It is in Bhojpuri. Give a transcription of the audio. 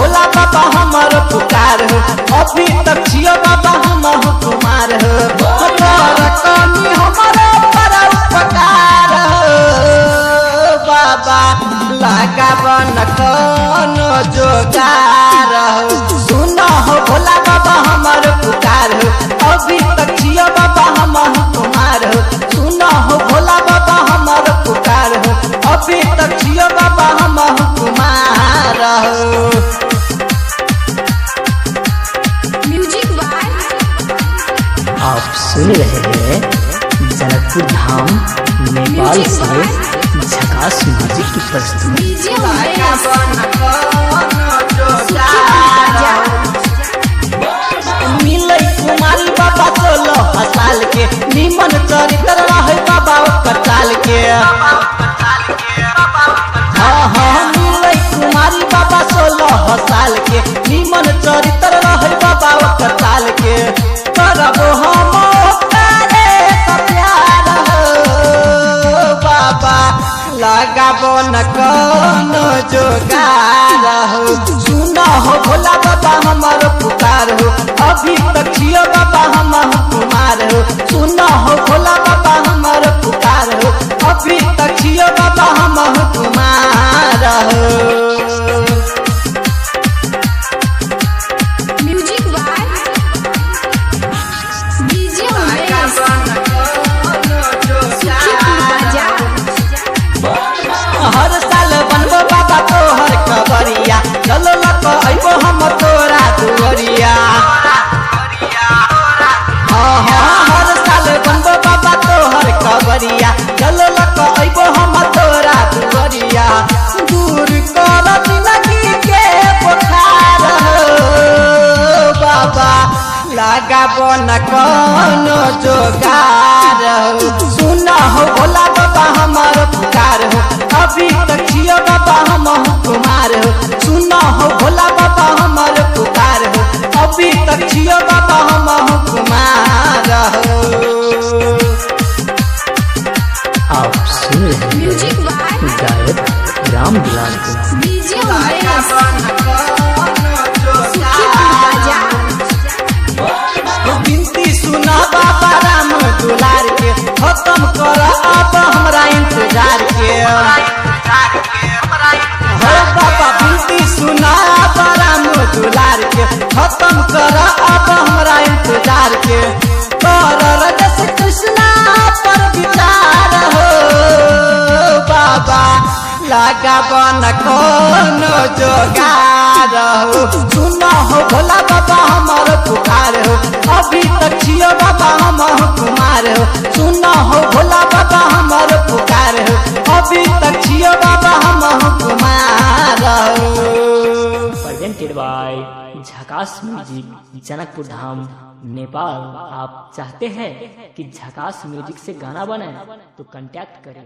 भोला बाबा हमारो पुकार हो, अभी तक जियो बाबा हम कुमार हो। कमी हमारा बड़ा उपकार हो बाबा, लगावन कोनो जोगार हो। सुनो हो भोला बाबा हमारो पुकार हो, अभी तक जियो बाबा हम कुमार हो। सुनो हो भोला बाबा हमारो पुकार हो, अभी तक जियो बाबा हम कुमार हो। आप सुन रहे हैं जनकपुर धाम नेपाल से झकास म्यूजिक की प्रस्तुति। मिलै कुमारी बाबा 16 साल के, निमन चरित्र रहे बाबा ओकर चाल के। हाँ मिलै कुमारी बाबा 16 साल के, निमन चरित्र रहे बाबा ओकर चाल के। करबो हम ओकरे त प्यार हो बाबा, लगाबो न कोनो जोगार हो। सुनो हो भोला बाबा हमारो पुकार हो, अभी तक जियो बाबा हम कुमार हो। सुनो हो भोला बाबा हमारो पुकार हो, अभी तक जियो बाबा हम कुमार हो। हर साल बनबो बाबा तोहर कबरिया, चलो लक अइबो हम तोरा दुवरिया। हर साल बनबो बाबा तोहर कबरिया, चलो लक अइबो हम तोरा दुवरिया। दूर कर जिंदगी के बुखार हो बाबा, लगाबो न कोनो जोगार हो। सुनो हो भोला बाबा हमारो पुकार हो, अभी तक जियो बाबा हम कुमार हो। सुनो हो भोला बाबा हमारो पुकार हो, अभी तक जियो बाबा हम कुमार हो। आप सुन रहे हैं गायक रामदुलार को। बिनती सुना बाबा रामदुलार के, खत्म कर अब हमरा इंतजार के। हो बाबा बिनती सुना बाबा रामदुलार के, खत्म कर अब हमरा इंतजार के। कर रजस कृष्णा पर विचार हो बाबा, लगावन कोनो जोगार हो। सुनो हो भोला बाबा हमारो पुकार हो, अभी तक जियो बाबा हम कुमार हो। सुनो हो भोला बाबा हमारो पुकार हो, अभी तक जियो बाबा हम कुमार हो। प्रेजेंटेड बाय झकास म्यूजिक, जनकपुर धाम नेपाल। आप चाहते हैं कि झकास म्यूजिक से गाना बने तो कांटेक्ट करें।